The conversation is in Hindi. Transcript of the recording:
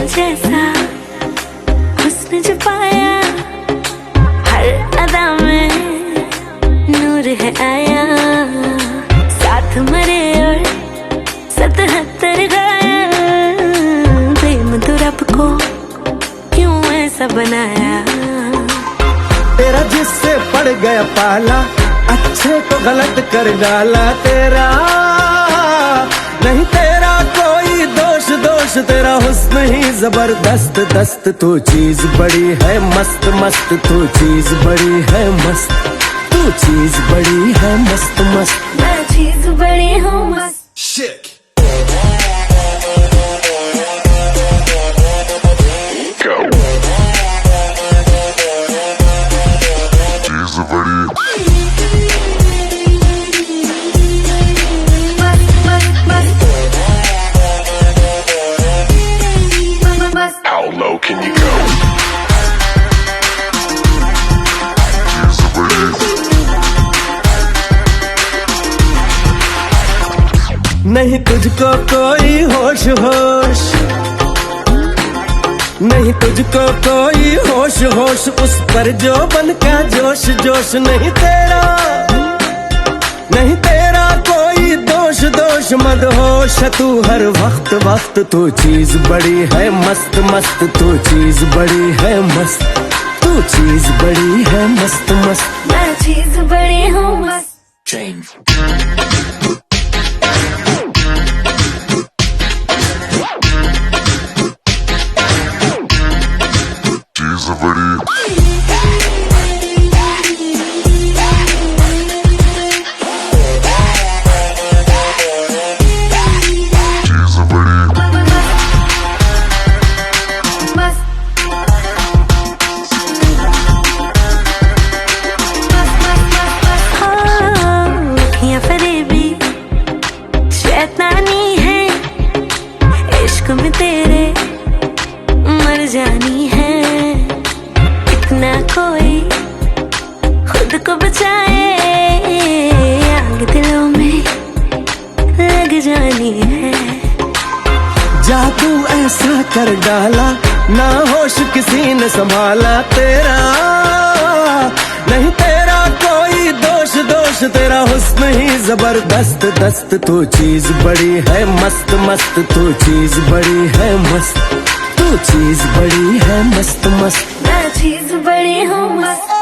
जैसा हुस्न जो पाया, हर अदा में नूर है आया। साथ मरे और 77 घायल, प्रेम तो रब को क्यों ऐसा बनाया। तेरा जिससे पड़ गया पाला, अच्छे को गलत कर डाला। तेरा नहीं तेरा कोई दोष, दोष तेरा हुस्न ही जबरदस्त दस्त। तू चीज बड़ी है मस्त मस्त, तू चीज बड़ी है मस्त, तू चीज बड़ी है मस्त मस्त। मैं चीज बड़ी हूँ मस्त। Shit. How low can you go? नहीं तुझको कोई होश होश, नहीं तुझको कोई होश होश, उस पर जो बन का जोश जोश। नहीं तेरा, नहीं तेरा कोई दोष दोष, मदहोश तू हर वक्त वक्त। तू चीज बड़ी है मस्त मस्त, तू चीज बड़ी है मस्त, तू चीज बड़ी है मस्त मस्त। मैं चीज बड़ी हूँ मस्त। Change. She's a pretty. में तेरे मर जानी है, इतना कोई खुद को बचाए, आग दिलों में लग जानी है। जादू ऐसा कर डाला, ना होश किसी ने संभाला। तेरा नहीं तेरा कोई दोष दोष, तेरा हुस्न ही जबरदस्त दस्त। तू चीज बड़ी है मस्त मस्त, तू चीज बड़ी है मस्त, तू चीज बड़ी है मस्त मस्त। मैं चीज बड़ी हूँ मस्त।